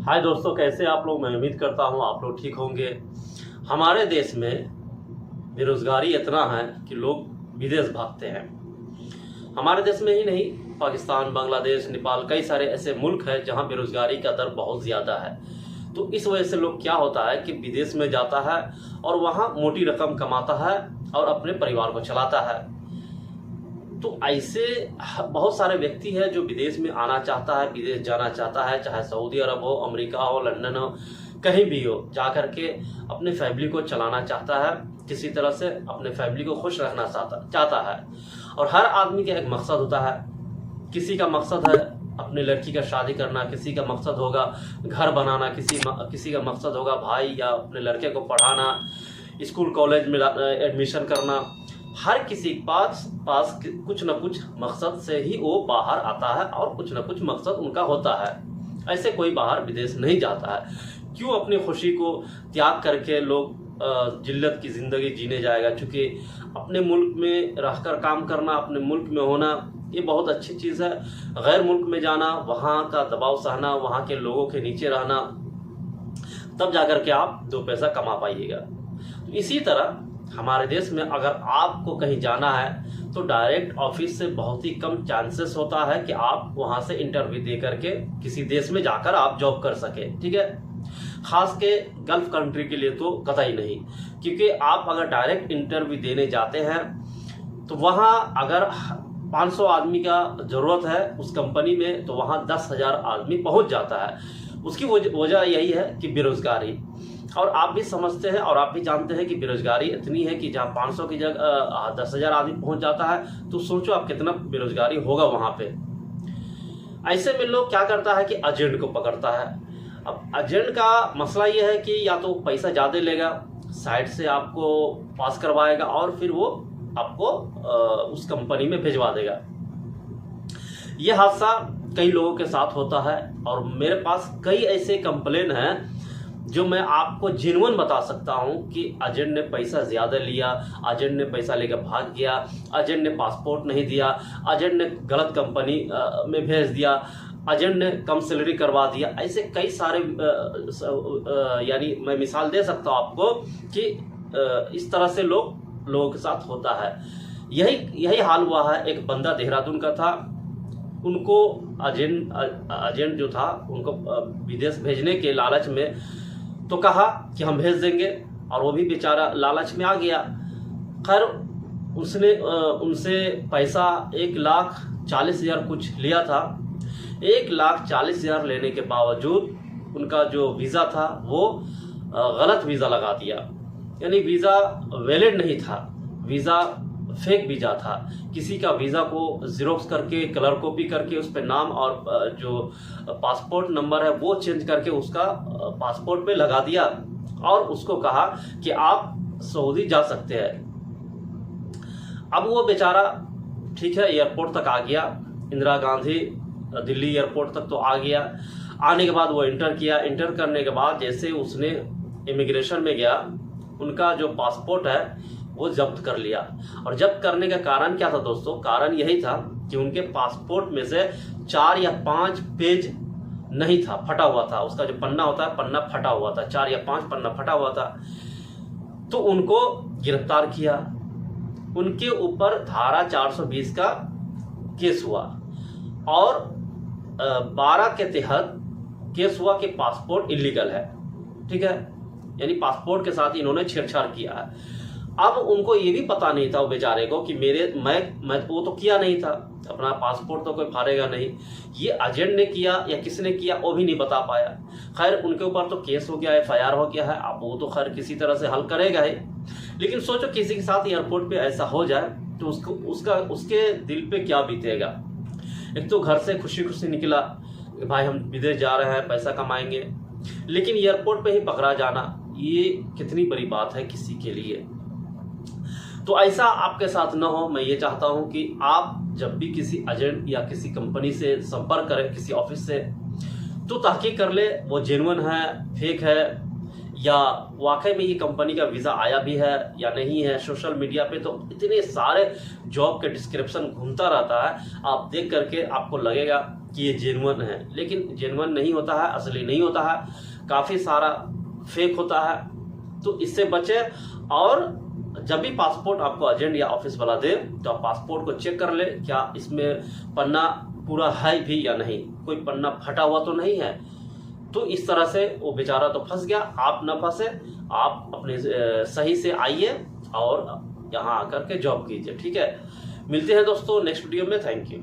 हाय दोस्तों, कैसे आप लोग। मैं उम्मीद करता हूँ आप लोग ठीक होंगे। हमारे देश में बेरोज़गारी इतना है कि लोग विदेश भागते हैं। हमारे देश में ही नहीं, पाकिस्तान, बांग्लादेश, नेपाल, कई सारे ऐसे मुल्क हैं जहाँ बेरोज़गारी का दर बहुत ज़्यादा है। तो इस वजह से लोग क्या होता है कि विदेश में जाता है और वहाँ मोटी रकम कमाता है और अपने परिवार को चलाता है। तो ऐसे बहुत सारे व्यक्ति हैं जो विदेश में आना चाहता है, विदेश जाना चाहता है, चाहे सऊदी अरब हो, अमेरिका हो, लंदन हो, कहीं भी हो, जा कर के अपने फैमिली को चलाना चाहता है, किसी तरह से अपने फैमिली को खुश रखना चाहता है। और हर आदमी का एक मकसद होता है। किसी का मकसद है अपने लड़की का शादी करना, किसी का मकसद होगा घर बनाना, किसी का मकसद होगा भाई या अपने लड़के को पढ़ाना, स्कूल कॉलेज में एडमिशन करना। हर किसी के पास कुछ न कुछ मकसद से ही वो बाहर आता है और कुछ न कुछ मकसद उनका होता है। ऐसे कोई बाहर विदेश नहीं जाता है। क्यों अपनी खुशी को त्याग करके लोग जिल्लत की ज़िंदगी जीने जाएगा? क्योंकि अपने मुल्क में रहकर काम करना, अपने मुल्क में होना, ये बहुत अच्छी चीज़ है। गैर मुल्क में जाना, वहाँ का दबाव सहना, वहाँ के लोगों के नीचे रहना, तब जाकर के आप दो पैसा कमा पाइएगा। तो इसी तरह हमारे देश में अगर आपको कहीं जाना है तो डायरेक्ट ऑफिस से बहुत ही कम चांसेस होता है कि आप वहां से इंटरव्यू दे करके किसी देश में जाकर आप जॉब कर सके। ठीक है, खास के गल्फ कंट्री के लिए तो कतई नहीं, क्योंकि आप अगर डायरेक्ट इंटरव्यू देने जाते हैं तो वहां अगर 500 आदमी का जरूरत है उस कंपनी में, तो वहां 10,000 आदमी पहुंच जाता है। उसकी वजह यही है कि बेरोजगारी। और आप भी समझते हैं और आप भी जानते हैं कि बेरोजगारी इतनी है कि जहाँ 500 की जगह 10,000 आदमी पहुंच जाता है, तो सोचो आप कितना बेरोजगारी होगा वहां पे। ऐसे में लोग क्या करता है कि एजेंट को पकड़ता है। अब एजेंट का मसला ये है कि या तो पैसा ज़्यादा लेगा, साइड से आपको पास करवाएगा और फिर वो आपको उस कंपनी में भिजवा देगा। ये हादसा कई लोगों के साथ होता है और मेरे पास कई ऐसे कंप्लेन हैं जो मैं आपको जेन्युइन बता सकता हूं कि एजेंट ने पैसा ज़्यादा लिया, एजेंट ने पैसा लेकर भाग गया, एजेंट ने पासपोर्ट नहीं दिया, एजेंट ने गलत कंपनी में भेज दिया, एजेंट ने कम सैलरी करवा दिया। ऐसे कई सारे यानी मैं मिसाल दे सकता हूं आपको कि इस तरह से लोगों के साथ होता है। यही हाल हुआ है। एक बंदा देहरादून का था, उनको एजेंट जो था उनको विदेश भेजने के लालच में तो कहा कि हम भेज देंगे, और वो भी बेचारा लालच में आ गया। खैर उसने उनसे पैसा 1,40,000 कुछ लिया था। 1,40,000 लेने के बावजूद उनका जो वीज़ा था वो गलत वीज़ा लगा दिया, यानी वीज़ा वैलिड नहीं था, वीज़ा फेक वीज़ा था। किसी का वीज़ा को ज़ेरोक्स करके, कलर कॉपी करके उस पर नाम और जो पासपोर्ट नंबर है वो चेंज करके उसका पासपोर्ट पे लगा दिया और उसको कहा कि आप सऊदी जा सकते हैं। अब वो बेचारा ठीक है एयरपोर्ट तक आ गया, इंदिरा गांधी दिल्ली एयरपोर्ट तक तो आ गया। आने के बाद वो इंटर किया। इंटर करने के बाद जैसे उसने इमिग्रेशन में गया, उनका जो पासपोर्ट है वो जब्त कर लिया। और जब्त करने का कारण क्या था दोस्तों? कारण यही था कि उनके पासपोर्ट में से 4 या 5 पेज नहीं था, फटा हुआ था। उसका जो पन्ना होता है, पन्ना फटा हुआ था, 4 या 5 पन्ना फटा हुआ था। तो उनको गिरफ्तार किया। उनके ऊपर धारा 420 का केस हुआ और 12 के तहत केस हुआ कि पासपोर्ट इलीगल है। ठीक है, यानी पासपोर्ट के साथ इन्होंने छेड़छाड़ किया है। अब उनको ये भी पता नहीं था वो बेचारे को कि मैं वो तो किया नहीं था, अपना पासपोर्ट तो कोई फाड़ेगा नहीं। ये एजेंट ने किया या किसने किया वो भी नहीं बता पाया। खैर उनके ऊपर तो केस हो गया, FIR हो गया है। अब वो तो खैर किसी तरह से हल करेगा ही। लेकिन सोचो किसी के साथ एयरपोर्ट पे ऐसा हो जाए तो उसके दिल पे क्या बीतेगा। एक तो घर से खुशी खुशी निकला भाई हम विदेश जा रहे हैं, पैसा कमाएंगे, लेकिन एयरपोर्ट पे ही पकड़ा जाना, ये कितनी बड़ी बात है किसी के लिए। तो ऐसा आपके साथ न हो। मैं ये चाहता हूं कि आप जब भी किसी एजेंट या किसी कंपनी से संपर्क करें, किसी ऑफिस से, तो तहकीक कर ले वो जेन्युइन है, फेक है, या वाकई में ये कंपनी का वीज़ा आया भी है या नहीं है। सोशल मीडिया पे तो इतने सारे जॉब के डिस्क्रिप्शन घूमता रहता है, आप देख करके आपको लगेगा कि ये जेन्युइन है, लेकिन जेन्युइन नहीं होता है, असली नहीं होता है, काफ़ी सारा फेक होता है। तो इससे बचे। और जब भी पासपोर्ट आपको एजेंट या ऑफिस वाला दे तो आप पासपोर्ट को चेक कर ले, क्या इसमें पन्ना पूरा है भी या नहीं, कोई पन्ना फटा हुआ तो नहीं है। तो इस तरह से वो बेचारा तो फंस गया, आप ना फंसे, आप अपने सही से आइए और यहाँ आकर के जॉब कीजिए। ठीक है, मिलते हैं दोस्तों नेक्स्ट वीडियो में। Thank you.